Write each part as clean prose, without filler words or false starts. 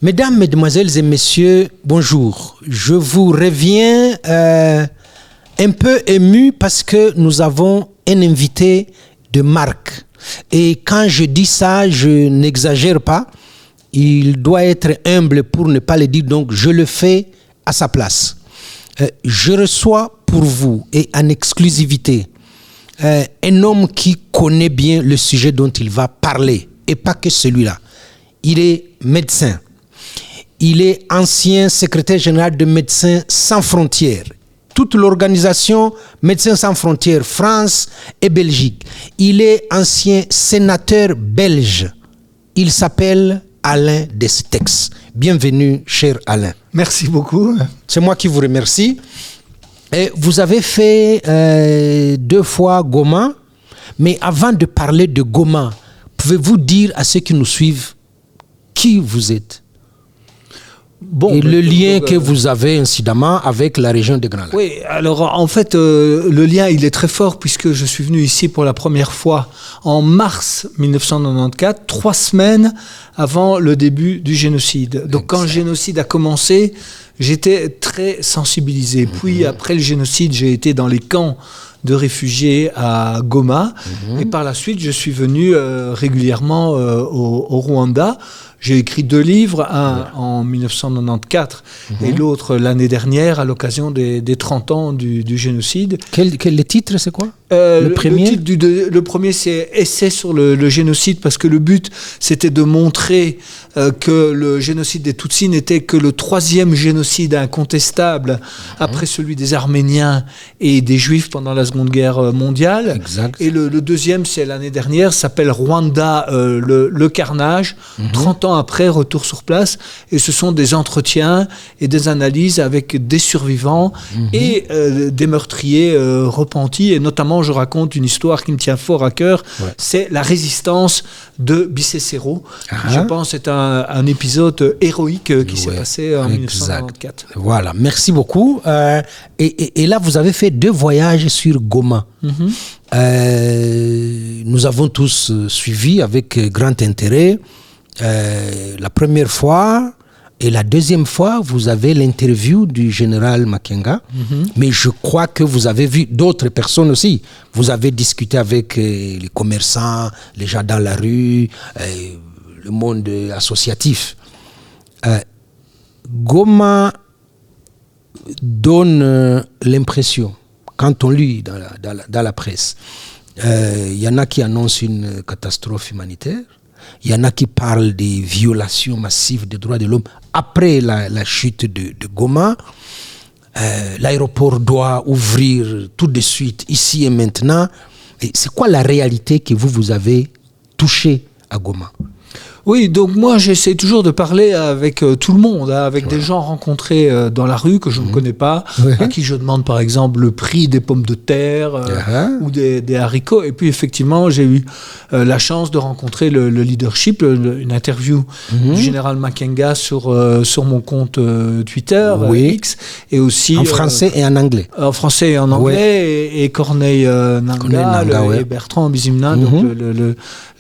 Mesdames, Mesdemoiselles et Messieurs, bonjour. Je vous reviens un peu ému parce que nous avons un invité de marque. Et quand je dis ça, je n'exagère pas. Il doit être humble pour ne pas le dire, donc je le fais à sa place. Je reçois pour vous et en exclusivité un homme qui connaît bien le sujet dont il va parler, et pas que celui-là. Il est médecin. Il est ancien secrétaire général de Médecins sans frontières. Toute l'organisation Médecins sans frontières, France et Belgique. Il est ancien sénateur belge. Il s'appelle Alain Destex. Bienvenue, cher Alain. Merci beaucoup. C'est moi qui vous remercie. Et vous avez fait 2 fois Goma, mais avant de parler de Goma, pouvez-vous dire à ceux qui nous suivent qui vous êtes? Bon, et le lien que vous avez incidemment avec la région de Grand Lac. Oui, alors en fait, le lien il est très fort puisque je suis venu ici pour la première fois en mars 1994, 3 semaines avant le début du génocide. Donc quand le génocide a commencé, j'étais très sensibilisé. Puis après le génocide, j'ai été dans les camps de réfugiés à Goma. Et par la suite, je suis venu régulièrement au Rwanda. J'ai écrit 2 livres, un en 1994 et l'autre l'année dernière à l'occasion des 30 ans du génocide. Le titre, c'est quoi? Le premier, c'est Essai sur le génocide, parce que le but, c'était de montrer que le génocide des Tutsis n'était que le 3e génocide incontestable après celui des Arméniens et des Juifs pendant la Seconde Guerre mondiale. Exact. Et le deuxième, c'est l'année dernière, s'appelle Rwanda, le carnage, 30 ans après, retour sur place. Et ce sont des entretiens et des analyses avec des survivants et des meurtriers repentis. Et notamment, je raconte une histoire qui me tient fort à cœur. C'est la résistance de Bicécéro. Je pense que c'est un épisode héroïque qui s'est passé en 1994. Voilà, merci beaucoup. Et là, vous avez fait 2 voyages sur Goma. Nous avons tous suivi avec grand intérêt. La première fois et la deuxième fois, vous avez l'interview du général Makenga. Mais je crois que vous avez vu d'autres personnes aussi. Vous avez discuté avec les commerçants, les gens dans la rue, le monde associatif. Goma donne l'impression, quand on lit dans la presse, il y en a qui annoncent une catastrophe humanitaire. Il y en a qui parlent des violations massives des droits de l'homme après la chute de Goma. L'aéroport doit ouvrir tout de suite, ici et maintenant. Et c'est quoi la réalité que vous avez touchée à Goma? Oui, donc moi j'essaie toujours de parler avec tout le monde, avec des gens rencontrés dans la rue que je ne connais pas, à qui je demande par exemple le prix des pommes de terre ou des haricots. Et puis effectivement, j'ai eu la chance de rencontrer le leadership, une interview du général Makenga sur mon compte Twitter, X, et aussi en français et en anglais. En français et en anglais, et Corneille Nangaa, et Bertrand Bizimna, donc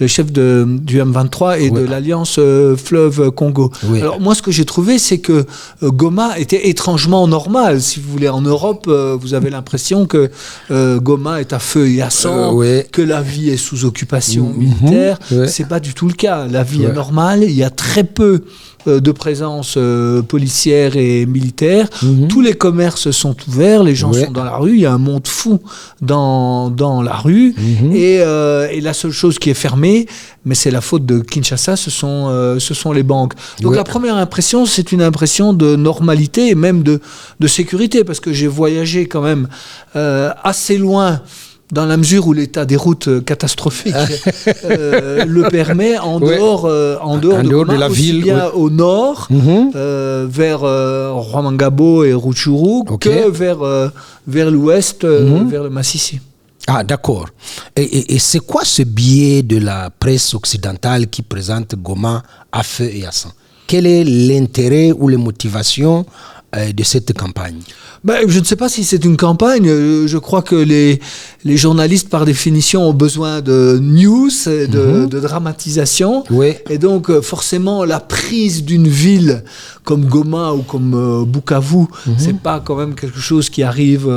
le chef du M23 et de l'Alliance Fleuve Congo. Alors moi, ce que j'ai trouvé, c'est que Goma était étrangement normal. Si vous voulez, en Europe, vous avez l'impression que Goma est à feu et à sang, que la vie est sous occupation militaire. C'est pas du tout le cas. La vie est normale. Il y a très peu de présence policière et militaire. Tous les commerces sont ouverts, les gens sont dans la rue, il y a un monde fou dans la rue, et la seule chose qui est fermée, mais c'est la faute de Kinshasa, ce sont les banques. Donc la première impression, c'est une impression de normalité et même de sécurité, parce que j'ai voyagé quand même assez loin, dans la mesure où l'état des routes catastrophiques le permet, en dehors de Goma, de la ville, bien au nord, vers Rwamangabo et Rutshuru, que vers l'ouest, vers le Massissi. Ah, d'accord. Et c'est quoi ce biais de la presse occidentale qui présente Goma à feu et à sang? Quel est l'intérêt ou les motivations de cette campagne? Je ne sais pas si c'est une campagne. Je crois que les journalistes, par définition, ont besoin de news, de dramatisation. Oui. Et donc, forcément, la prise d'une ville comme Goma ou comme Bukavu, c'est pas quand même quelque chose qui arrive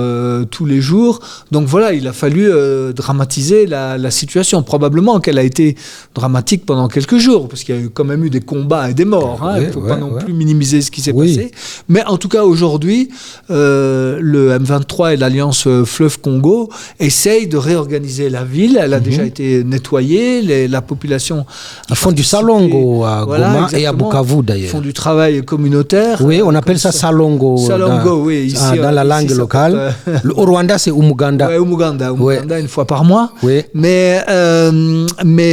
tous les jours. Donc voilà, il a fallu dramatiser la situation. Probablement qu'elle a été dramatique pendant quelques jours, parce qu'il y a quand même eu des combats et des morts. Il ne faut pas non plus minimiser ce qui s'est passé. Mais en tout cas, aujourd'hui, le M23 et l'Alliance Fleuve Congo essayent de réorganiser la ville. Elle a déjà été nettoyée, la population... Ils font du salongo à Goma et à Bukavu d'ailleurs. Ils font du travail communautaire. Oui, on appelle ça salongo. Salongo, oui. Ici, dans la langue locale. Au Rwanda, c'est Umuganda. Oui, Umuganda une fois par mois. Oui. Mais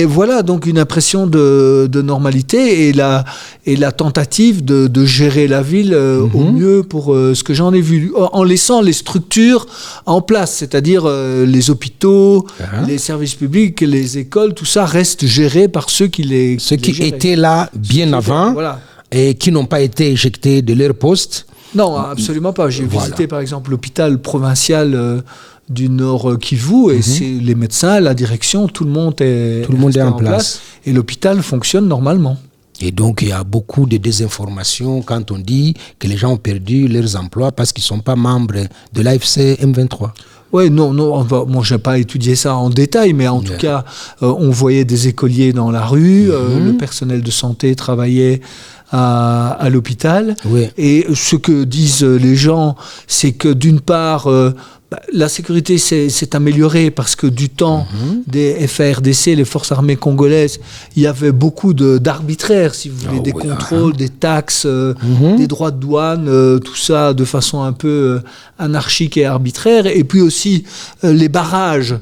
voilà, donc une impression de normalité et la tentative de gérer la ville au mieux pour ce que j'en ai vu, en laissant les structures en place, c'est-à-dire les hôpitaux, les services publics, les écoles, tout ça reste géré par ceux qui étaient là bien avant et qui n'ont pas été éjectés de leur poste. Non, absolument pas. J'ai visité par exemple l'hôpital provincial du Nord Kivu et c'est les médecins, la direction, tout le monde est en place et l'hôpital fonctionne normalement. Et donc, il y a beaucoup de désinformation quand on dit que les gens ont perdu leurs emplois parce qu'ils ne sont pas membres de l'AFC M23. Oui, non, moi je n'ai pas étudié ça en détail, mais en tout cas, on voyait des écoliers dans la rue, le personnel de santé travaillait à l'hôpital. Oui. Et ce que disent les gens, c'est que d'une part, la sécurité s'est améliorée parce que du temps des FARDC, les forces armées congolaises, il y avait beaucoup d'arbitraires, si vous voulez, des contrôles, des taxes, des droits de douane, tout ça de façon un peu anarchique et arbitraire. Et puis aussi les barrages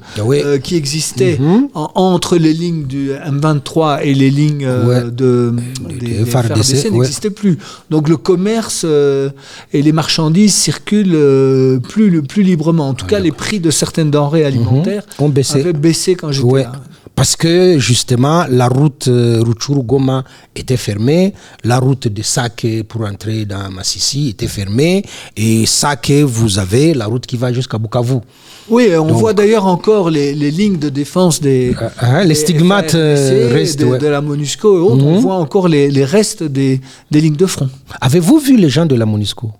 qui existaient entre les lignes du M23 et les lignes des FARDC n'existaient plus. Donc le commerce et les marchandises circulent plus librement. En tout cas, les prix de certaines denrées alimentaires avaient baissé quand j'étais là. Parce que justement, la route Rutshuru-Goma était fermée, la route de Sake pour entrer dans Masisi était fermée, et Sake, vous avez la route qui va jusqu'à Bukavu. Oui, on voit d'ailleurs encore les lignes de défense des stigmates restent de la MONUSCO et autres. On voit encore les restes des lignes de front. Avez-vous vu les gens de la MONUSCO?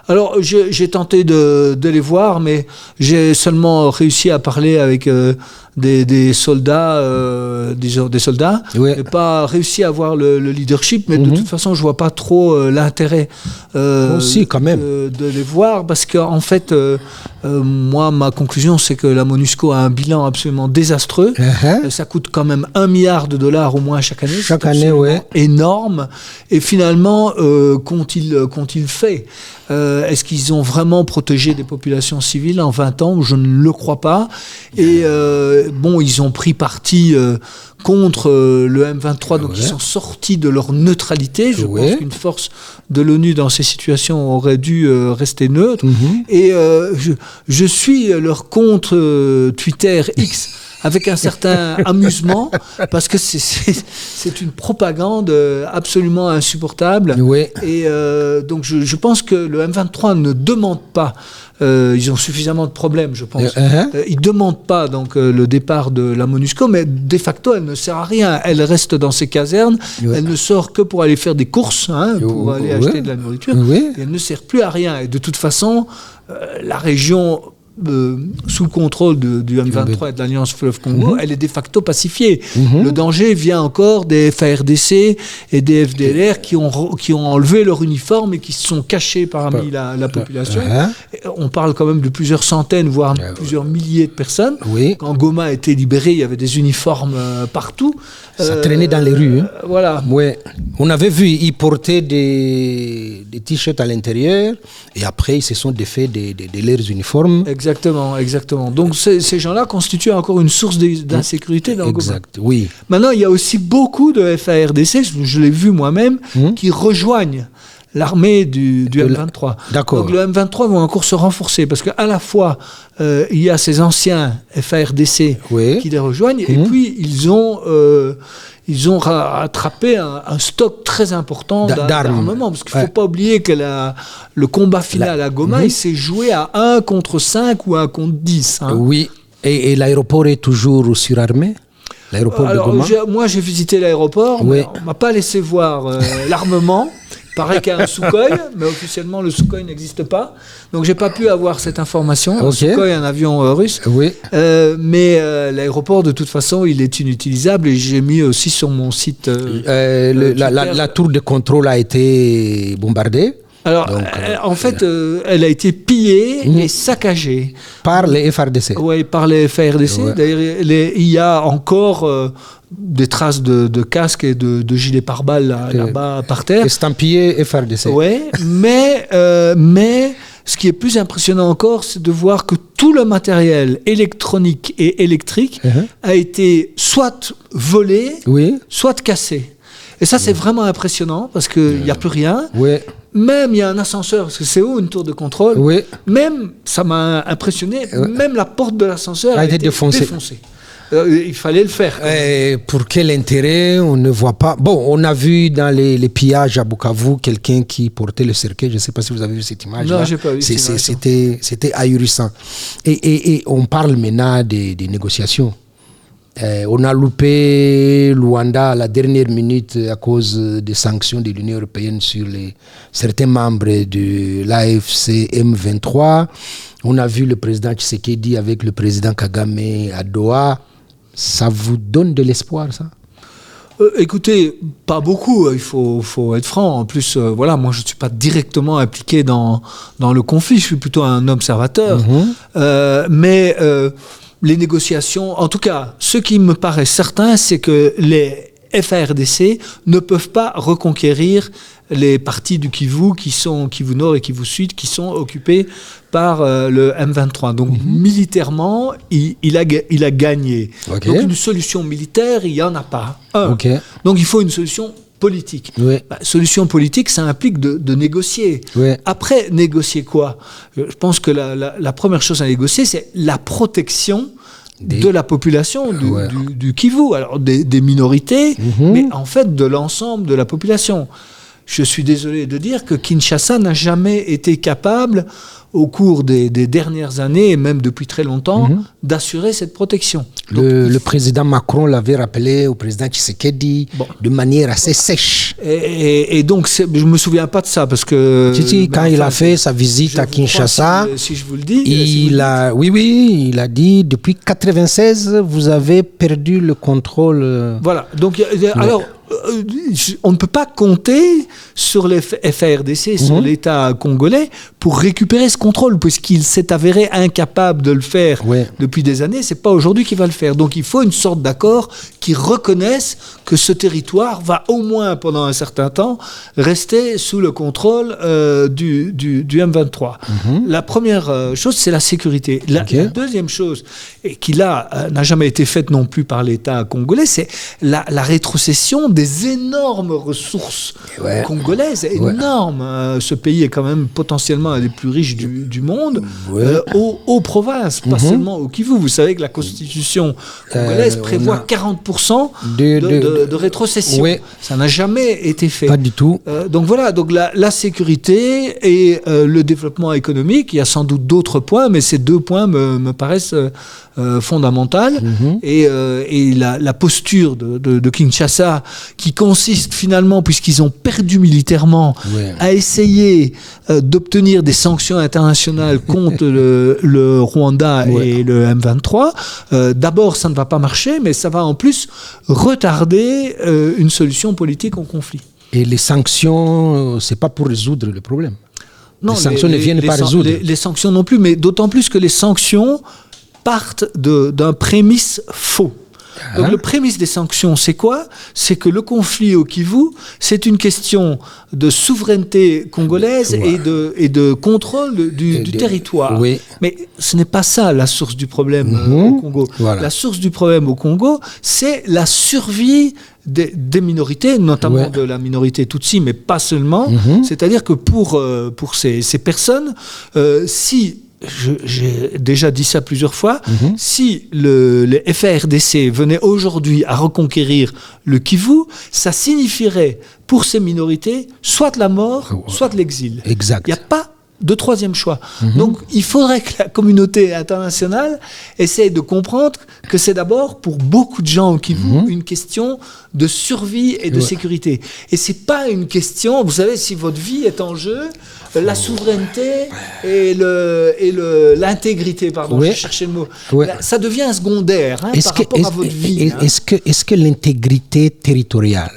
Alors, j'ai tenté de les voir, mais j'ai seulement réussi à parler avec des soldats, des soldats, et pas réussi à avoir le leadership, mais de toute façon, je vois pas trop l'intérêt aussi, quand même. De les voir, parce qu'en fait, moi, ma conclusion, c'est que la MONUSCO a un bilan absolument désastreux. Ça coûte quand même $1 milliard au moins chaque année. Chaque année, énorme. Et finalement, qu'ont-ils fait? Est-ce qu'ils ont vraiment protégé des populations civiles en 20 ans? Je ne le crois pas. Et ils ont pris parti contre le M23, donc ils sont sortis de leur neutralité. Je pense qu'une force de l'ONU dans ces situations aurait dû rester neutre. Et je suis leur compte Twitter X avec un certain amusement, parce que c'est une propagande absolument insupportable. Et donc je pense que le M23 ne demande pas, ils ont suffisamment de problèmes, je pense. Ils ne demandent pas donc, le départ de la MONUSCO, mais de facto, elle ne sert à rien. Elle reste dans ses casernes, elle ne sort que pour aller faire des courses, pour aller acheter de la nourriture, et elle ne sert plus à rien. Et de toute façon, la région... sous le contrôle du M23 et de l'Alliance Fleuve Congo, elle est de facto pacifiée. Le danger vient encore des FARDC et des FDLR qui ont enlevé leur uniforme et qui se sont cachés parmi la population. On parle quand même de plusieurs centaines, voire plusieurs milliers de personnes. Quand Goma a été libéré, il y avait des uniformes partout. Ça traînait dans les rues. Voilà. On avait vu, ils portaient des t-shirts à l'intérieur et après ils se sont défaits de leurs uniformes. Exactement. Donc ces gens-là constituent encore une source d'insécurité dans Goma. Maintenant, il y a aussi beaucoup de FARDC, je l'ai vu moi-même, qui rejoignent l'armée du M23. D'accord. Donc le M23 vont encore se renforcer parce qu'à la fois il y a ces anciens FARDC qui les rejoignent et puis ils ont rattrapé un stock très important d'armement. Parce qu'il ne faut pas oublier que le combat final à Goma, il s'est joué à 1 contre 5 ou 1 contre 10. Hein. Oui, et l'aéroport est toujours surarmé? L'aéroport de Goma? Moi, j'ai visité l'aéroport, mais on ne m'a pas laissé voir l'armement. Il paraît qu'il y a un Sukhoi, mais officiellement, le Sukhoi n'existe pas. Donc, je n'ai pas pu avoir cette information. Le Sukhoi est un avion russe. Oui. Mais l'aéroport, de toute façon, il est inutilisable. Et j'ai mis aussi sur mon site... la tour de contrôle a été bombardée. Alors, donc, en fait, elle a été pillée et saccagée. Par les FARDC. Oui, par les FARDC. Ouais. D'ailleurs, il y a encore des traces de casques et de gilets pare-balles là-bas par terre. Estampillés FARDC. Oui, mais ce qui est plus impressionnant encore, c'est de voir que tout le matériel électronique et électrique a été soit volé, soit cassé. Et ça, c'est vraiment impressionnant parce qu'il n'y a plus rien. Même il y a un ascenseur, parce que c'est haut, une tour de contrôle. Même, ça m'a impressionné, même la porte de l'ascenseur a été défoncée. Il fallait le faire. Pour quel intérêt? On ne voit pas. Bon, on a vu dans les pillages à Bukavu quelqu'un qui portait le cercueil. Je ne sais pas si vous avez vu cette image. Non, je n'ai pas vu. C'était ahurissant. Et on parle maintenant des négociations. On a loupé Luanda à la dernière minute à cause des sanctions de l'Union européenne sur certains membres de l'AFC M23. On a vu le président Tshisekedi avec le président Kagame à Doha. Ça vous donne de l'espoir, ça? Écoutez, pas beaucoup, il faut être franc. En plus, moi je ne suis pas directement impliqué dans le conflit, je suis plutôt un observateur. Mais les négociations, en tout cas, ce qui me paraît certain, c'est que les FARDC ne peuvent pas reconquérir les parties du Kivu qui sont Kivu Nord et Kivu Sud qui sont occupées par le M23. Donc militairement, il a gagné. Donc une solution militaire, il n'y en a pas. Donc il faut une solution politique. Solution politique, ça implique de négocier. Après, négocier quoi? Je pense que la première chose à négocier, c'est la protection de la population du Kivu. Alors des minorités, mais en fait de l'ensemble de la population. Je suis désolé de dire que Kinshasa n'a jamais été capable, au cours des dernières années, et même depuis très longtemps, d'assurer cette protection. Le président Macron l'avait rappelé au président Tshisekedi de manière assez sèche. Et donc, je ne me souviens pas de ça, parce que... Quand il a fait sa visite à Kinshasa, si je vous le dis... il a dit, depuis 1996, vous avez perdu le contrôle... Voilà, donc, alors... on ne peut pas compter sur les FARDC, sur l'État congolais pour récupérer ce contrôle, puisqu'il s'est avéré incapable de le faire depuis des années. C'est pas aujourd'hui qu'il va le faire. Donc il faut une sorte d'accord qui reconnaisse que ce territoire va au moins pendant un certain temps rester sous le contrôle du M23. La première chose, c'est la sécurité. La deuxième chose, et qui là n'a jamais été faite non plus par l'État congolais, c'est la rétrocession des énormes ressources congolaises, énormes. Ce pays est quand même potentiellement un des plus riches du monde, aux provinces, pas seulement au Kivu. Vous savez que la constitution congolaise prévoit 40% de rétrocession. Ça n'a jamais été fait. Pas du tout. Donc voilà, donc la sécurité et le développement économique, il y a sans doute d'autres points, mais ces deux points me paraissent fondamentaux. Et la posture de Kinshasa, qui consiste finalement, puisqu'ils ont perdu militairement, à essayer d'obtenir des sanctions internationales contre le Rwanda et le M23. D'abord, ça ne va pas marcher, mais ça va en plus retarder une solution politique au conflit. Et les sanctions, c'est pas pour résoudre le problème. Non, les sanctions ne viennent pas résoudre. Les sanctions non plus, mais d'autant plus que les sanctions partent d'un prémisse faux. Donc le prémisse des sanctions, c'est quoi? C'est que le conflit au Kivu, c'est une question de souveraineté congolaise et de contrôle du territoire. Mais ce n'est pas ça la source du problème au Congo. La source du problème au Congo, c'est la survie des minorités, notamment de la minorité Tutsi, mais pas seulement. C'est-à-dire que pour ces personnes, si... J'ai déjà dit ça plusieurs fois. Si les FARDC venaient aujourd'hui à reconquérir le Kivu, ça signifierait pour ces minorités soit la mort, soit l'exil. Exact. Il n'y a pas de troisième choix. Donc, il faudrait que la communauté internationale essaye de comprendre que c'est d'abord, pour beaucoup de gens au Kivu, une question de survie et de sécurité. Et c'est pas une question, vous savez, si votre vie est en jeu, la souveraineté et l'intégrité, pardon, je cherchais le mot, ça devient secondaire par rapport à votre vie. Est-ce que l'intégrité territoriale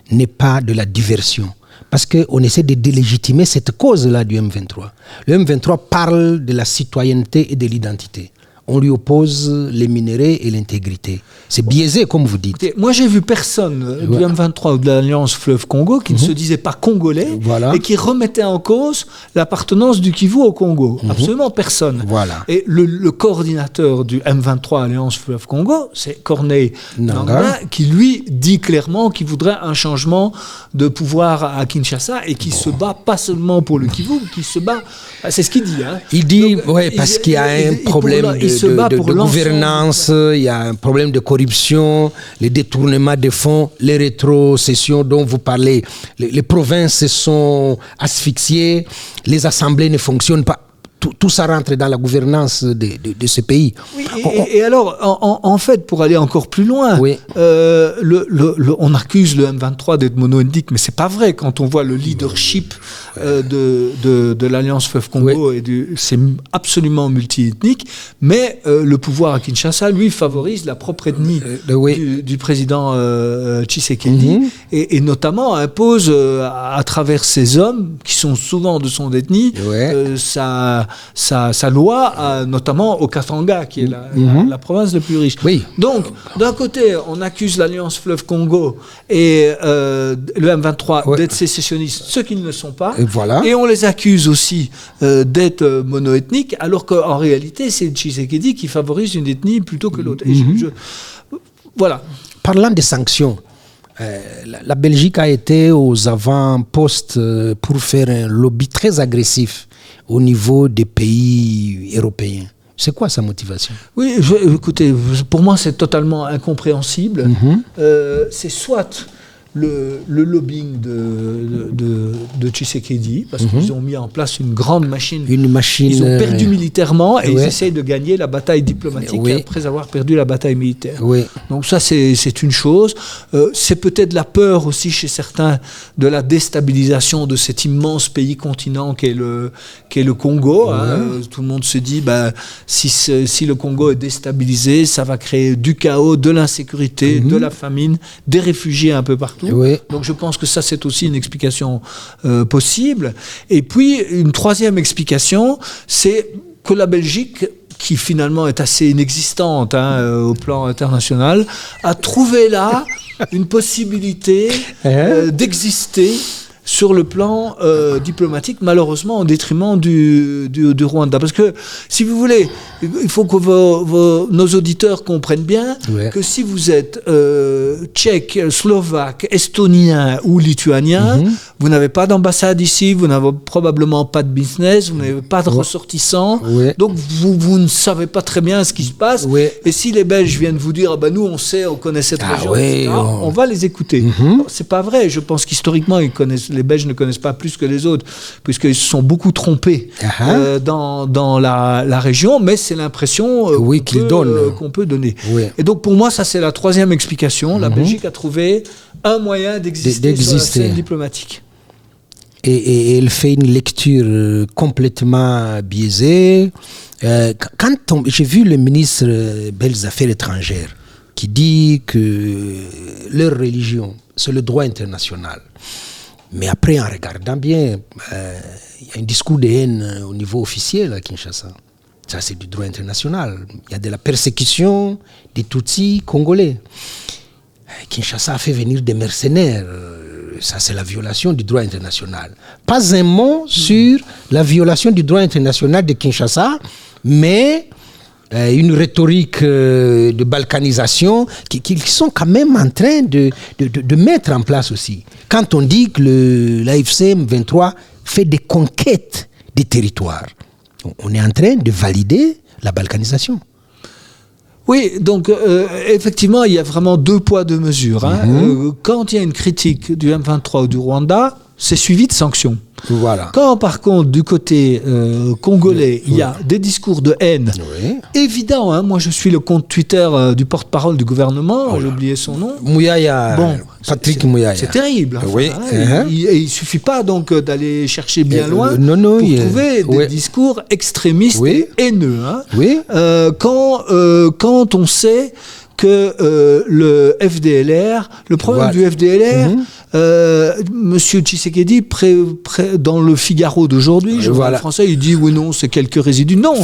n'est pas de la diversion? Parce qu'on essaie de délégitimer cette cause-là du M23. Le M23 parle de la citoyenneté et de l'identité. On lui oppose les minéraux et l'intégrité. C'est biaisé, comme vous dites. Écoutez, moi, j'ai vu personne du M23 ou de l'Alliance Fleuve Congo qui ne se disait pas congolais et qui remettait en cause l'appartenance du Kivu au Congo. Absolument personne. Et le coordinateur du M23 Alliance Fleuve Congo, c'est Corneille Nangaa, qui lui dit clairement qu'il voudrait un changement de pouvoir à Kinshasa et qui se bat pas seulement pour le Kivu, qui se bat... C'est ce qu'il dit. Il dit, parce qu'il y a un problème de gouvernance, il y a un problème de corruption, les détournements de fonds, les rétrocessions dont vous parlez. Les provinces sont asphyxiées, les assemblées ne fonctionnent pas. Tout ça rentre dans la gouvernance de ce pays. Oui, et alors, en fait, pour aller encore plus loin, on accuse le M23 d'être mono-ethnique, mais c'est pas vrai quand on voit le leadership de l'Alliance Fleuve Congo. C'est absolument multi-ethnique, mais le pouvoir à Kinshasa, lui, favorise la propre ethnie du président Tshisekedi, et notamment impose à travers ces hommes, qui sont souvent de son ethnie, sa loi, notamment au Katanga, qui est la province la plus riche. Donc, d'un côté, on accuse l'Alliance Fleuve Congo et le M23 d'être sécessionnistes, ceux qui ne le sont pas, et on les accuse aussi d'être monoethniques, alors qu'en réalité, c'est Tshisekedi qui favorise une ethnie plutôt que l'autre. Voilà. Parlant des sanctions, la Belgique a été aux avant-postes pour faire un lobby très agressif au niveau des pays européens. C'est quoi sa motivation? Oui, écoutez, pour moi c'est totalement incompréhensible. C'est soit le lobbying de Tshisekedi, parce qu'ils ont mis en place une grande machine. Ils ont perdu militairement et ils essayent de gagner la bataille diplomatique après avoir perdu la bataille militaire. Donc ça, c'est une chose. C'est peut-être la peur aussi chez certains de la déstabilisation de cet immense pays-continent qu'est le Congo. Tout le monde se dit, si le Congo est déstabilisé, ça va créer du chaos, de l'insécurité, de la famine, des réfugiés un peu partout. Donc je pense que ça, c'est aussi une explication possible. Et puis, une troisième explication, c'est que la Belgique, qui finalement est assez inexistante au plan international, a trouvé là une possibilité d'exister sur le plan diplomatique, malheureusement au détriment du Rwanda. Parce que, si vous voulez, il faut que nos auditeurs comprennent bien que si vous êtes tchèque, slovaque, estonien ou lituanien, vous n'avez pas d'ambassade ici, vous n'avez probablement pas de business, vous n'avez pas de ressortissants, donc vous ne savez pas très bien ce qui se passe. Et si les Belges viennent vous dire, nous on sait, on connaît cette région, etc., on va les écouter. C'est pas vrai, je pense qu'historiquement les Belges ne connaissent pas plus que les autres, puisqu'ils se sont beaucoup trompés dans la région, mais c'est l'impression qu'on peut donner. Et donc pour moi, ça c'est la troisième explication. La Belgique a trouvé un moyen d'exister sur la scène diplomatique. Et elle fait une lecture complètement biaisée. J'ai vu le ministre des Affaires étrangères qui dit que leur religion, c'est le droit international. Mais après, en regardant bien, il y a un discours de haine au niveau officiel à Kinshasa. Ça, c'est du droit international. Il y a de la persécution des Tutsis congolais. Kinshasa a fait venir des mercenaires. Ça, c'est la violation du droit international. Pas un mot sur la violation du droit international de Kinshasa, mais une rhétorique de balkanisation qu'ils sont quand même en train de mettre en place aussi. Quand on dit que l'AFC M23 fait des conquêtes des territoires, on est en train de valider la balkanisation. Oui, donc effectivement, il y a vraiment 2 poids 2 mesures. Quand il y a une critique du M23 ou du Rwanda, c'est suivi de sanctions. Voilà. Quand par contre du côté congolais, il y a des discours de haine, évident, moi je suis le compte Twitter du porte-parole du gouvernement, j'ai oublié son nom. Mouyaya, Patrick Mouyaya. C'est terrible. Oui. Il suffit pas donc d'aller chercher bien loin pour trouver des discours extrémistes et haineux. Quand on sait que le FDLR, le problème du FDLR, Monsieur Tshisekedi, dans le Figaro d'aujourd'hui, je vois le français, il dit oui, non, c'est quelques résidus. Non,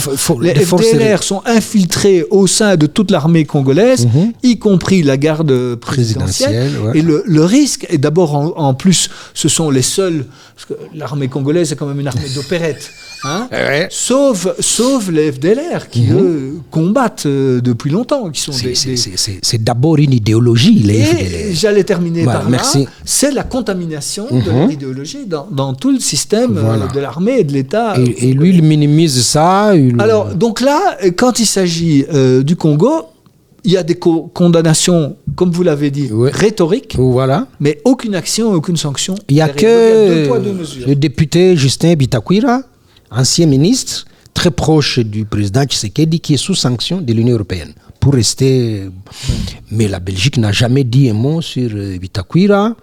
les FDLR sont infiltrés au sein de toute l'armée congolaise, y compris la garde présidentielle. Et le risque, et d'abord en plus, ce sont les seuls, parce que l'armée congolaise est quand même une armée d'opérette. Sauf les FDLR qui eux combattent depuis longtemps, qui sont c'est d'abord une idéologie, les FDLR. Et j'allais terminer par là. C'est la contamination de leur idéologie dans tout le système de l'armée et de l'État. Et lui, il minimise ça. Alors, donc là, quand il s'agit du Congo, il y a des condamnations, comme vous l'avez dit, rhétoriques, mais aucune action, aucune sanction. Il n'y a que le député Justin Bitakwira, ancien ministre, très proche du président Tshisekedi, qui est sous sanction de l'Union européenne, pour rester... Mais la Belgique n'a jamais dit un mot sur Bitakwira.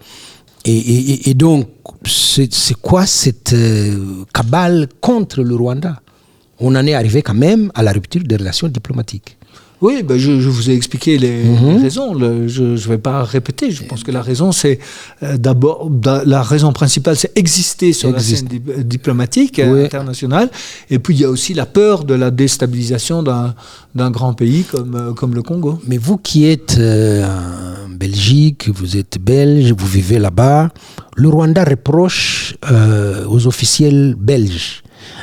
Et donc, c'est quoi cette cabale contre le Rwanda? On en est arrivé quand même à la rupture des relations diplomatiques. Oui, je vous ai expliqué les raisons. Je ne vais pas répéter. Je pense que la raison, c'est d'abord, la raison principale, c'est exister sur la scène diplomatique internationale. Et puis, il y a aussi la peur de la déstabilisation d'un grand pays comme le Congo. Mais vous qui êtes en Belgique, vous êtes belge, vous vivez là-bas, le Rwanda reproche aux officiels belges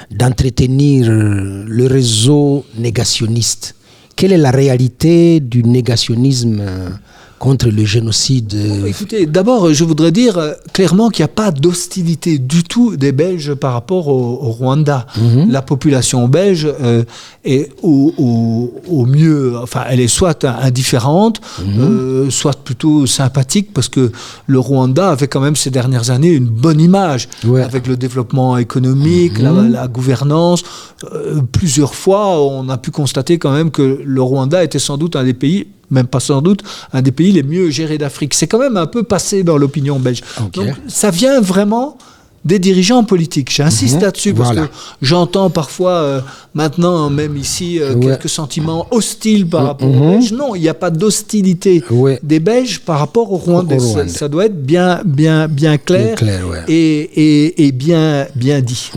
d'entretenir le réseau négationniste. Quelle est la réalité du négationnisme contre le génocide? Écoutez, d'abord, je voudrais dire clairement qu'il n'y a pas d'hostilité du tout des Belges par rapport au Rwanda. La population belge est au mieux, enfin, elle est soit indifférente, soit plutôt sympathique, parce que le Rwanda avait quand même ces dernières années une bonne image, avec le développement économique, la gouvernance. Plusieurs fois, on a pu constater quand même que le Rwanda était sans doute un des pays, même pas sans doute, un des pays les mieux gérés d'Afrique. C'est quand même un peu passé dans l'opinion belge. Donc ça vient vraiment des dirigeants politiques. J'insiste là-dessus parce que j'entends parfois, maintenant, même ici, quelques sentiments hostiles par rapport aux Belges. Non, il n'y a pas d'hostilité des Belges par rapport aux Rwandais. Ça doit être bien clair, et bien dit.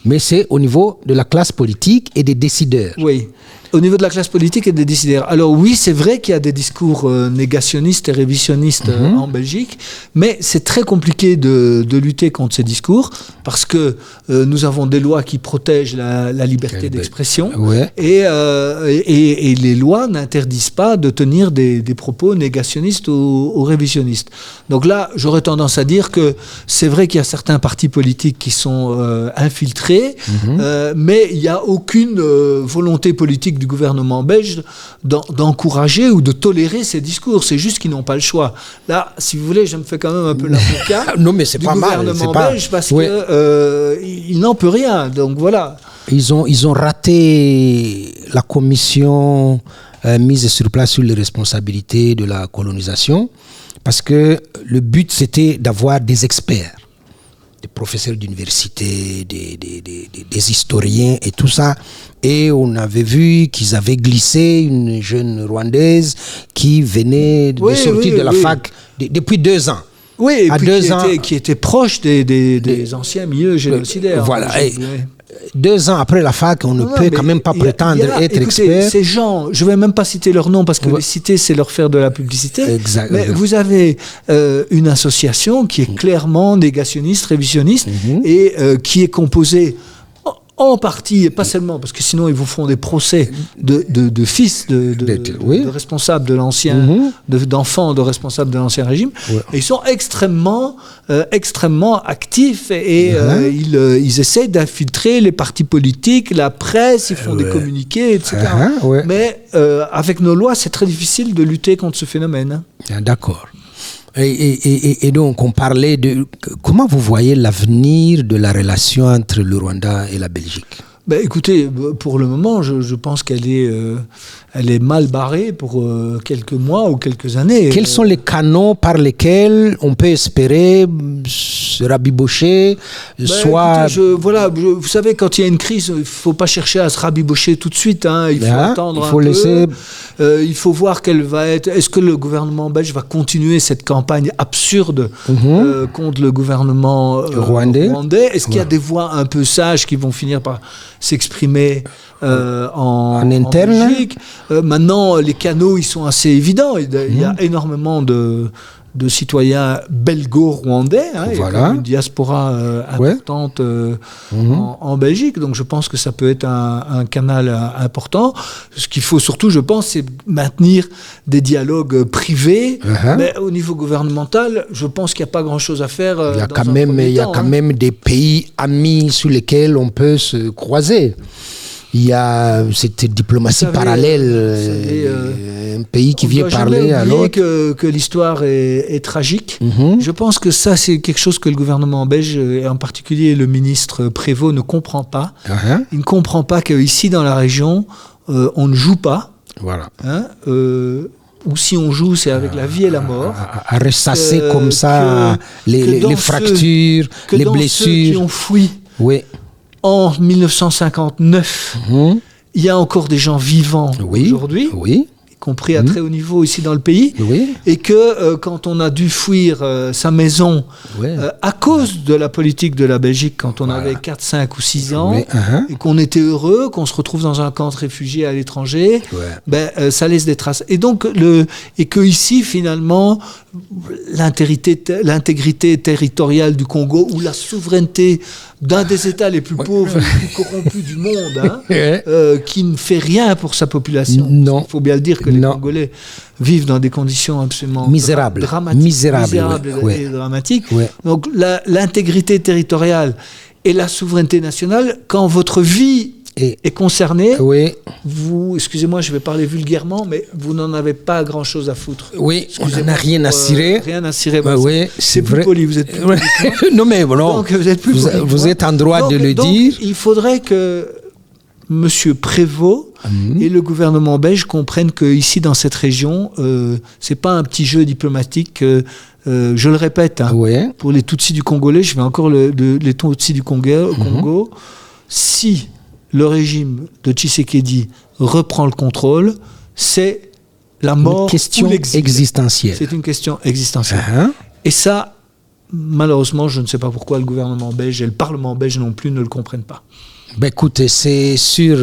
Mais c'est au niveau de la classe politique et des décideurs. Oui. Au niveau de la classe politique et des décideurs. Alors oui, c'est vrai qu'il y a des discours négationnistes et révisionnistes en Belgique, mais c'est très compliqué de lutter contre ces discours parce que nous avons des lois qui protègent la liberté d'expression et les lois n'interdisent pas de tenir des propos négationnistes ou révisionnistes. Donc là, j'aurais tendance à dire que c'est vrai qu'il y a certains partis politiques qui sont infiltrés, mais il n'y a aucune volonté politique du gouvernement belge d'encourager ou de tolérer ces discours. C'est juste qu'ils n'ont pas le choix. Là, si vous voulez, je me fais quand même un peu l'avocat du gouvernement belge parce qu'il n'en peut rien. Donc voilà. Ils ont raté la commission mise sur place sur les responsabilités de la colonisation parce que le but, c'était d'avoir des experts, des professeurs d'université, des historiens et tout ça. Et on avait vu qu'ils avaient glissé une jeune Rwandaise qui venait de sortir de la fac depuis 2 ans. Oui, et puis qui était proche des anciens milieux génocidaires. Voilà. Et 2 ans après la fac, on ne peut quand même pas prétendre être expert. Ces gens, je ne vais même pas citer leur nom parce que les citer, c'est leur faire de la publicité. Exact. Mais vous avez une association qui est clairement négationniste, révisionniste et qui est composée en partie, et pas seulement, parce que sinon ils vous font des procès de fils de responsables de l'ancien, d'enfants de responsables de l'ancien régime. Et ils sont extrêmement actifs et ils essaient d'infiltrer les partis politiques, la presse, ils font des communiqués, etc. Mais avec nos lois, c'est très difficile de lutter contre ce phénomène. D'accord. Et donc, on parlait de... Comment vous voyez l'avenir de la relation entre le Rwanda et la Belgique ? Écoutez, pour le moment, je pense qu'elle est mal barrée pour quelques mois ou quelques années. Quels sont les canaux par lesquels on peut espérer se rabibocher, soit... Écoutez, vous savez, quand il y a une crise, il ne faut pas chercher à se rabibocher tout de suite. Il faut attendre un peu. Il faut voir quelle va être... Est-ce que le gouvernement belge va continuer cette campagne absurde contre le gouvernement rwandais? Est-ce qu'il y a des voix un peu sages qui vont finir par s'exprimer en interne. Belgique. Maintenant, les canaux, ils sont assez évidents. Il y a énormément de citoyens belgo-rwandais. Il y a quand même une diaspora importante en Belgique. Donc, je pense que ça peut être un canal important. Ce qu'il faut surtout, je pense, c'est maintenir des dialogues privés. Mais au niveau gouvernemental, je pense qu'il n'y a pas grand-chose à faire. Il y a quand même des pays amis sur lesquels on peut se croiser. Il y a cette diplomatie parallèle, un pays qui vient parler à l'autre. Que l'histoire est tragique. Je pense que ça, c'est quelque chose que le gouvernement belge, et en particulier le ministre Prévost, ne comprend pas. Il ne comprend pas qu'ici, dans la région, on ne joue pas. Voilà. Ou si on joue, c'est avec la vie et la mort. À ressasser comme ça les fractures, les blessures. Ceux qui ont fui. En 1959, il y a encore des gens vivants aujourd'hui, y compris à très haut niveau ici dans le pays, et que quand on a dû fuir sa maison à cause de la politique de la Belgique, quand on avait 4, 5 ou 6 ans, et qu'on était heureux, qu'on se retrouve dans un camp de réfugiés à l'étranger, ça laisse des traces. Et donc, et que ici, finalement, l'intégrité territoriale du Congo, ou la souveraineté d'un des États les plus pauvres, les plus corrompus du monde, qui ne fait rien pour sa population. Il faut bien le dire que les Congolais vivent dans des conditions absolument misérables et dramatiques. Donc l'intégrité territoriale et la souveraineté nationale, quand votre vie est concernée, vous, excusez-moi, je vais parler vulgairement, mais vous n'en avez pas grand-chose à foutre. On n'en a rien à cirer. Rien à cirer. C'est plus poli, vous êtes plus poli. Non, mais bon, donc, vous êtes en droit de le dire. Il faudrait que M. Prévost et le gouvernement belge comprennent qu'ici, dans cette région, c'est pas un petit jeu diplomatique. Je le répète, pour les Tutsis du Congolais, je vais encore les Tutsis du Congo, si le régime de Tshisekedi reprend le contrôle, c'est la mort. Une question existentielle. C'est une question existentielle. Et ça, malheureusement, je ne sais pas pourquoi le gouvernement belge et le Parlement belge non plus ne le comprennent pas. Écoutez, c'est sur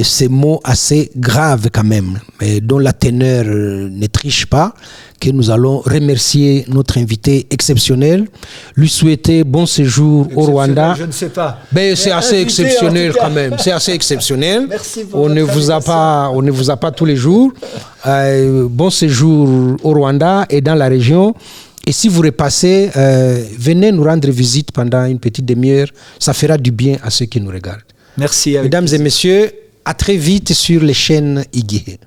ces mots assez graves quand même, mais dont la teneur ne triche pas, que nous allons remercier notre invité exceptionnel, lui souhaiter bon séjour au Rwanda. Je ne sais pas. C'est assez exceptionnel quand même. C'est assez exceptionnel. Merci on ne vous a pas tous les jours. Bon séjour au Rwanda et dans la région. Et si vous repassez, venez nous rendre visite pendant une petite demi-heure. Ça fera du bien à ceux qui nous regardent. Merci. Mesdames et messieurs, à très vite sur les chaînes IGE.